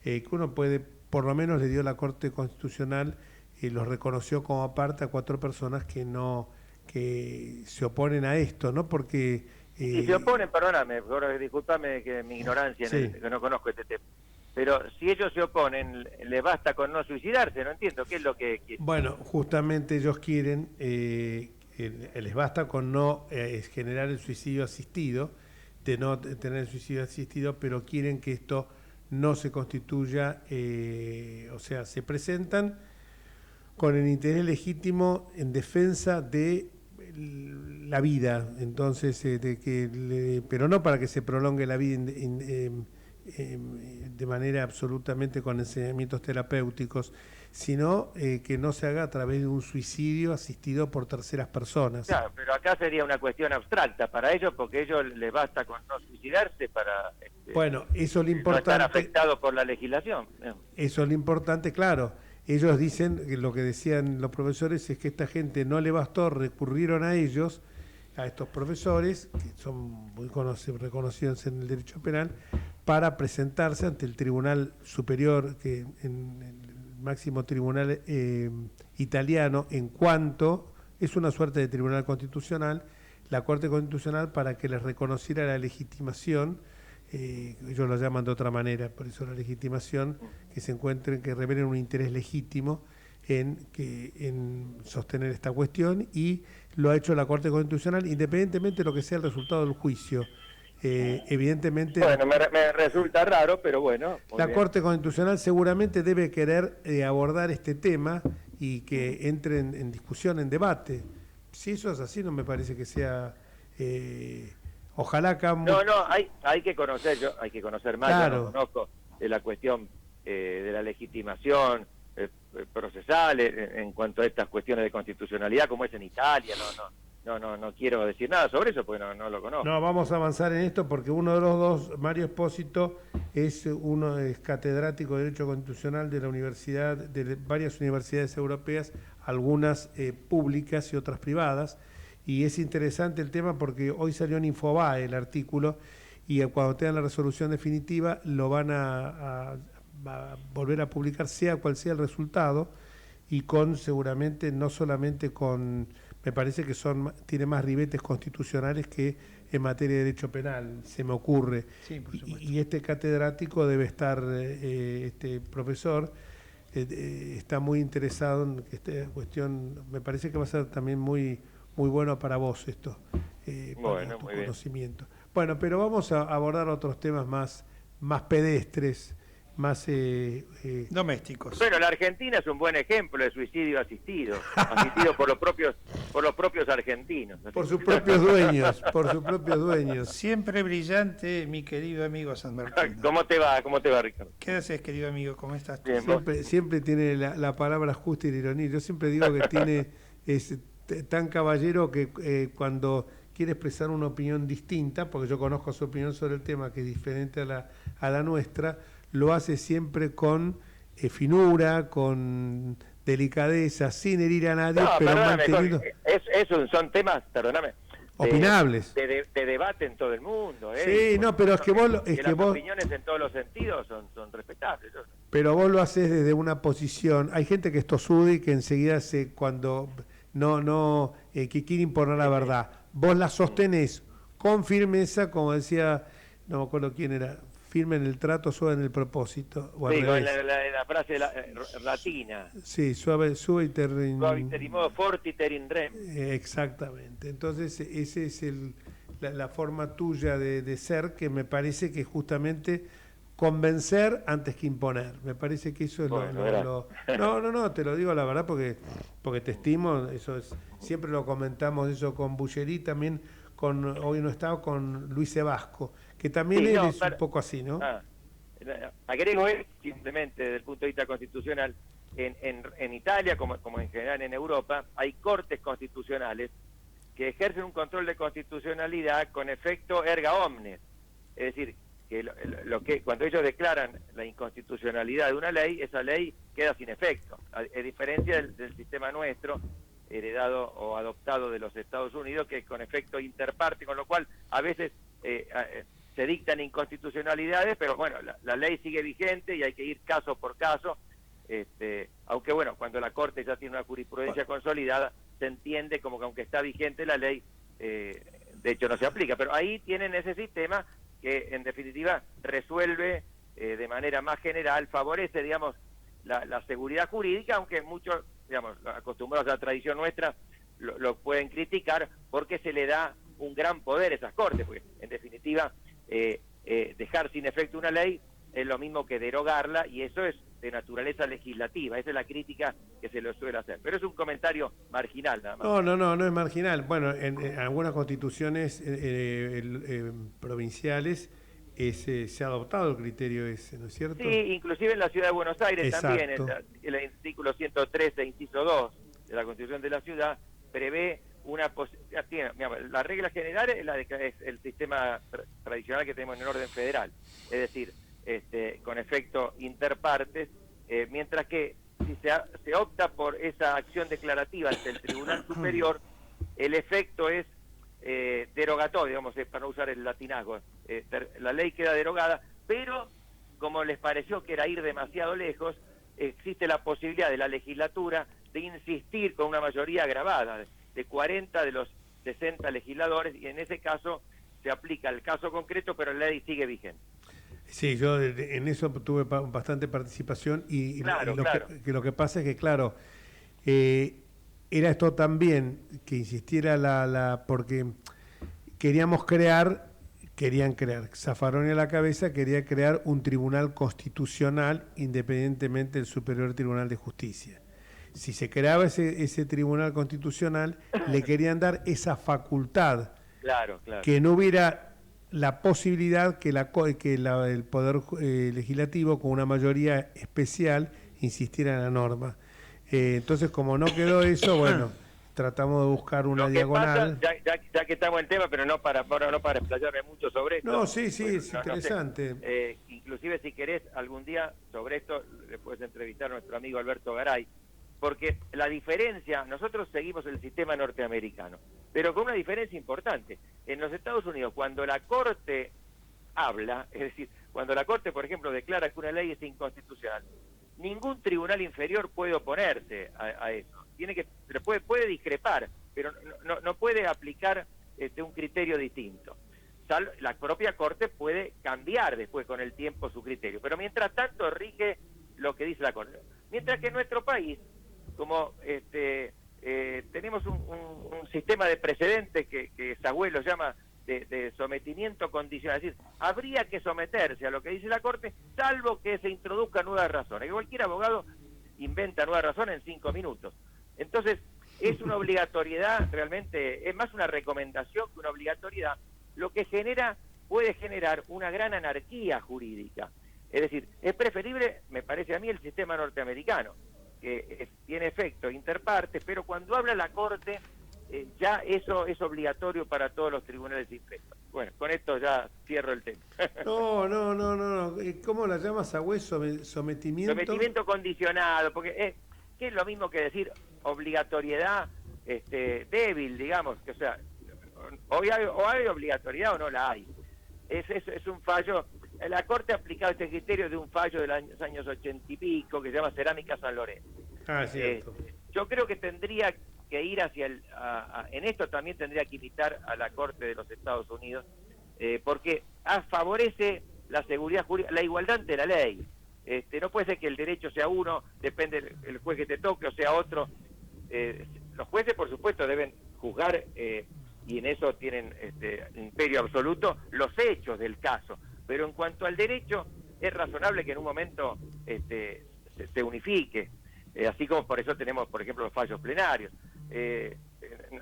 Que uno puede, por lo menos le dio la Corte Constitucional, los reconoció como aparte a 4 personas que se oponen a esto, ¿no? Porque... Si se oponen, perdóname, discúlpame que mi ignorancia, que no conozco este tema, pero si ellos se oponen, ¿les basta con no suicidarse? No entiendo, ¿qué es lo que quieren? Bueno, justamente ellos quieren, les basta con no generar el suicidio asistido, de no tener el suicidio asistido, pero quieren que esto no se constituya, o sea, se presentan con el interés legítimo en defensa de la vida, entonces pero no para que se prolongue la vida de manera absolutamente con enseñamientos terapéuticos, sino que no se haga a través de un suicidio asistido por terceras personas. Claro, pero acá sería una cuestión abstracta para ellos, porque ellos les basta con no suicidarse para Bueno, eso es lo no importante. estar afectados por la legislación. Eso es lo importante, claro. Ellos dicen, que lo que decían los profesores es que esta gente no le bastó, recurrieron a ellos, a estos profesores, que son muy reconocidos en el derecho penal, para presentarse ante el Tribunal Superior, que en el máximo tribunal italiano, en cuanto es una suerte de tribunal constitucional, la Corte Constitucional, para que les reconociera la legitimación. Ellos lo llaman de otra manera, por eso la legitimación, que se encuentren, que revelen un interés legítimo en sostener esta cuestión, y lo ha hecho la Corte Constitucional independientemente de lo que sea el resultado del juicio. Evidentemente, bueno, me resulta raro, pero bueno. La Corte Constitucional seguramente debe querer abordar este tema y que entre en discusión, en debate. Si eso es así, no me parece que sea... ojalá acá... No, hay que conocer, hay que conocer más, claro. Yo no conozco de la cuestión de la legitimación procesal en cuanto a estas cuestiones de constitucionalidad, como es en Italia, no quiero decir nada sobre eso porque no lo conozco. No, vamos a avanzar en esto porque uno de los dos, Mario Espósito, es catedrático de Derecho Constitucional de la universidad, de varias universidades europeas, algunas públicas y otras privadas, y es interesante el tema porque hoy salió en Infobae el artículo, y cuando tengan la resolución definitiva lo van a volver a publicar, sea cual sea el resultado, y con seguramente no solamente con... Me parece que tiene más ribetes constitucionales que en materia de derecho penal, se me ocurre. Sí, por supuesto. Y este catedrático debe estar, este profesor, está muy interesado en esta cuestión. Me parece que va a ser también muy bueno para vos esto, para tu conocimiento. Bueno, pero vamos a abordar otros temas más pedestres, más domésticos. Bueno, la Argentina es un buen ejemplo de suicidio asistido por los propios argentinos. Por sus propios dueños, Siempre brillante, mi querido amigo San Martín. ¿Cómo te va, Ricardo? ¿Qué haces, querido amigo? ¿Cómo estás? Siempre tiene la palabra justa y la ironía. Yo siempre digo que es tan caballero que cuando quiere expresar una opinión distinta, porque yo conozco su opinión sobre el tema, que es diferente a la nuestra, lo hace siempre con finura, con delicadeza, sin herir a nadie, pero manteniendo... Son temas, perdóname, opinables. De debate en todo el mundo. Sí, no, pero es que vos... las opiniones en todos los sentidos son respetables. Pero vos lo haces desde una posición... Hay gente que es tosuda y que enseguida cuando que quiere imponer la verdad. Vos la sostenés con firmeza, como decía, no me acuerdo quién era... Firme en el trato, suave en el propósito. O sí, con la frase latina. Sí, suave y terrin... Suaviterimo forti terin rem. Exactamente. Entonces, esa es la forma tuya de ser, que me parece que justamente convencer antes que imponer. Me parece que eso es No, te lo digo la verdad porque te estimo. Eso es, siempre lo comentamos eso con Bulleri, también hoy no estaba con Luis Sebasco, que también él es un poco así, ¿no? Agrego simplemente desde el punto de vista constitucional, en Italia, como en general en Europa, hay cortes constitucionales que ejercen un control de constitucionalidad con efecto erga omnes. Es decir, que cuando ellos declaran la inconstitucionalidad de una ley, esa ley queda sin efecto, a diferencia del sistema nuestro, heredado o adoptado de los Estados Unidos, que con efecto interparte, con lo cual a veces se dictan inconstitucionalidades, pero bueno, la ley sigue vigente y hay que ir caso por caso, aunque bueno, cuando la Corte ya tiene una jurisprudencia consolidada, se entiende como que aunque está vigente la ley, de hecho no se aplica, pero ahí tienen ese sistema que en definitiva resuelve de manera más general, favorece, digamos, la seguridad jurídica, aunque muchos, digamos, acostumbrados a la tradición nuestra, lo pueden criticar porque se le da un gran poder a esas cortes, porque en definitiva dejar sin efecto una ley es lo mismo que derogarla, y eso es de naturaleza legislativa. Esa es la crítica que se le suele hacer, pero es un comentario marginal nada más. No es marginal. Bueno, en algunas constituciones provinciales se ha adoptado el criterio ese, ¿no es cierto? Sí, inclusive en la Ciudad de Buenos Aires. Exacto. También el artículo 113, inciso 2 de la Constitución de la Ciudad prevé la regla general es es el sistema tradicional que tenemos en el orden federal, es decir, con efecto interpartes, mientras que si se opta por esa acción declarativa ante el Tribunal Superior, el efecto es derogatorio, digamos, para no usar el latinazgo, la ley queda derogada, pero como les pareció que era ir demasiado lejos, existe la posibilidad de la legislatura de insistir con una mayoría agravada de 40 de los 60 legisladores, y en ese caso se aplica el caso concreto, pero la ley sigue vigente. Sí, yo en eso tuve bastante participación y claro. Lo que pasa es que, claro, era esto también que insistiera porque querían crear, Zaffaroni a la cabeza quería crear un tribunal constitucional independientemente del Superior Tribunal de Justicia. Si se creaba ese tribunal constitucional, le querían dar esa facultad, claro. que no hubiera la posibilidad que el Poder Legislativo, con una mayoría especial, insistiera en la norma. Entonces, como no quedó eso, bueno, tratamos de buscar una diagonal. Pasa, ya que estamos en tema, pero no para explayarme mucho sobre esto. No, sí, es interesante. No sé, inclusive si querés algún día sobre esto, le puedes entrevistar a nuestro amigo Alberto Garay, porque la diferencia, nosotros seguimos el sistema norteamericano, pero con una diferencia importante. En los Estados Unidos, cuando la Corte habla, es decir, cuando la Corte, por ejemplo, declara que una ley es inconstitucional, ningún tribunal inferior puede oponerse a eso. Puede discrepar, pero no puede aplicar un criterio distinto. La propia Corte puede cambiar después con el tiempo su criterio, pero mientras tanto rige lo que dice la Corte. Mientras que en nuestro país, como tenemos un sistema de precedentes que Sagüe lo llama de sometimiento condicional, es decir, habría que someterse a lo que dice la Corte, salvo que se introduzcan nuevas razones, que cualquier abogado inventa nuevas razones en 5 minutos. Entonces, es una obligatoriedad, realmente, es más una recomendación que una obligatoriedad, lo que puede generar una gran anarquía jurídica. Es decir, es preferible, me parece a mí, el sistema norteamericano, que tiene efecto interpartes, pero cuando habla la Corte, ya eso es obligatorio para todos los tribunales inferiores. Bueno, con esto ya cierro el tema. No. ¿Cómo la llamas, Sagüe? Sometimiento. Sometimiento condicionado, porque que es lo mismo que decir obligatoriedad débil, digamos, que o sea, o hay obligatoriedad o no la hay. Es un fallo. La Corte ha aplicado este criterio de un fallo de los años 80 y pico que se llama Cerámica San Lorenzo. Cierto. Yo creo que tendría que ir hacia en esto también tendría que imitar a la Corte de los Estados Unidos, porque favorece la seguridad jurídica, la igualdad ante la ley. No puede ser que el derecho sea uno, depende el juez que te toque, o sea otro. Los jueces, por supuesto, deben juzgar, y en eso tienen imperio absoluto, los hechos del caso. Pero en cuanto al derecho, es razonable que en un momento se unifique, así como por eso tenemos, por ejemplo, los fallos plenarios.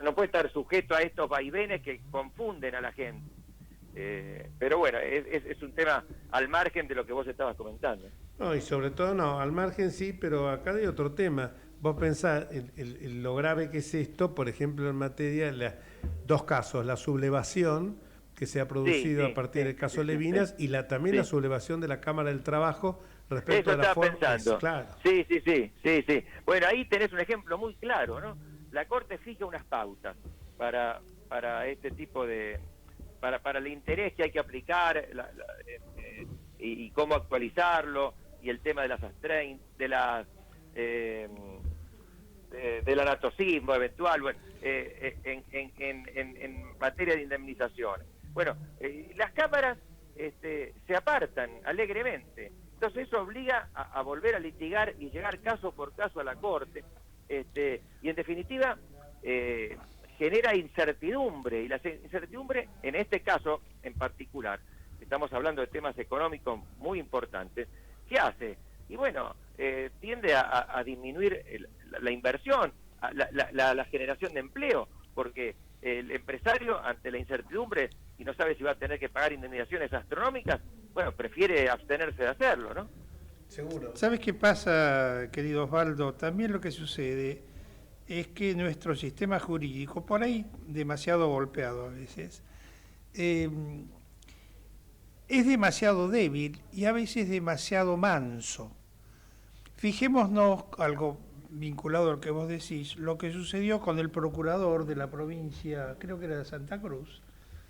No puede estar sujeto a estos vaivenes que confunden a la gente. Pero bueno, es un tema al margen de lo que vos estabas comentando. No, y sobre todo al margen sí, pero acá hay otro tema. Vos pensás lo grave que es esto, por ejemplo, en materia de dos casos, la sublevación que se ha producido a partir del caso Levinas y también la sublevación de la Cámara del Trabajo respecto a la forma. Pensando. Claro. Sí. Bueno, ahí tenés un ejemplo muy claro, ¿no? La Corte fija unas pautas para este tipo de para el interés que hay que aplicar y cómo actualizarlo, y el tema de las del anatocismo eventual, bueno, en materia de indemnizaciones. Bueno, las cámaras se apartan alegremente, entonces eso obliga a volver a litigar y llegar caso por caso a la Corte, y en definitiva genera incertidumbre, y la incertidumbre en este caso en particular, estamos hablando de temas económicos muy importantes, ¿qué hace? Y bueno, tiende a disminuir la inversión, la generación de empleo, porque el empresario, ante la incertidumbre y no sabe si va a tener que pagar indemnizaciones astronómicas, bueno, prefiere abstenerse de hacerlo, ¿no? Seguro. ¿Sabes qué pasa, querido Osvaldo? También lo que sucede es que nuestro sistema jurídico, por ahí demasiado golpeado a veces, es demasiado débil y a veces demasiado manso. Fijémonos, algo vinculado a lo que vos decís, lo que sucedió con el procurador de la provincia, creo que era de Santa Cruz,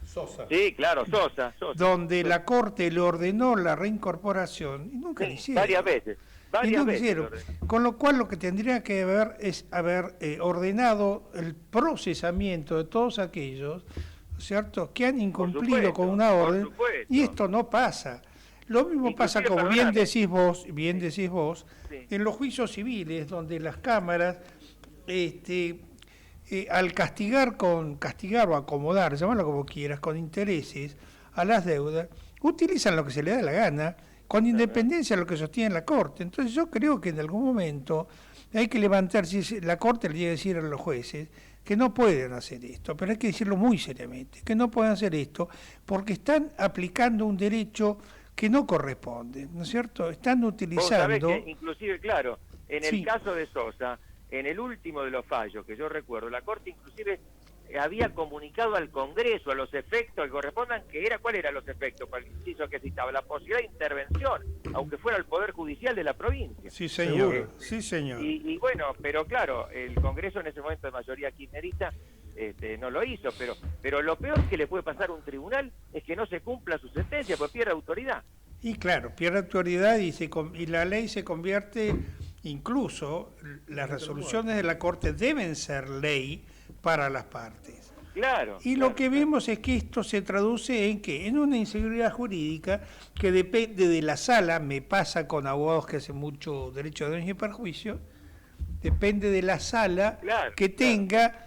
Sosa. Sí, claro, Sosa. donde la Corte le ordenó la reincorporación y nunca lo hicieron. Varias veces. Y no quisieron. Con lo cual lo que tendría que haber es haber ordenado el procesamiento de todos aquellos, ¿cierto?, que han incumplido supuesto, con una orden, por supuesto. y esto no pasa. Lo mismo pasa, Inclusive, como bien perdóname. decís vos, Sí. en los juicios civiles, donde las cámaras, al castigar o acomodar, llamarlo como quieras, con intereses a las deudas, utilizan lo que se les da la gana, con independencia de lo que sostiene la Corte. Entonces yo creo que en algún momento hay que levantarse, la Corte le tiene que decir a los jueces que no pueden hacer esto, pero hay que decirlo muy seriamente, que no pueden hacer esto porque están aplicando un derecho que no corresponde, ¿no es cierto? Están Vos sabés utilizando... que, inclusive, claro, en el Sí. caso de Sosa, en el último de los fallos que yo recuerdo, la Corte inclusive había comunicado al Congreso a los efectos que correspondan, ¿cuáles eran los efectos? Para el inciso que citaba, la posibilidad de intervención, aunque fuera el Poder Judicial de la provincia. Sí, señor. Sí, señor. Y bueno, pero claro, el Congreso en ese momento de mayoría kirchnerista no lo hizo, pero lo peor que le puede pasar a un tribunal es que no se cumpla su sentencia, porque pierde autoridad. Y claro, pierde autoridad y la ley se convierte, incluso las resoluciones de la Corte deben ser ley para las partes. Claro. Y lo que vemos es que esto se traduce en ¿qué? En una inseguridad jurídica que depende de la sala, me pasa con abogados que hacen mucho derecho de daño y perjuicio, depende de la sala que tenga,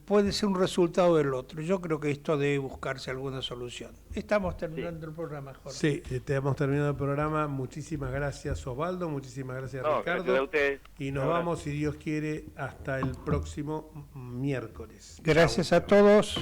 puede ser un resultado del otro. Yo creo que esto debe buscarse alguna solución. Estamos terminando el programa, Jorge. Sí, hemos terminado el programa. Muchísimas gracias, Osvaldo. Muchísimas gracias, Ricardo. Gracias a ustedes. Y nos vamos, si Dios quiere, hasta el próximo miércoles. Gracias a todos.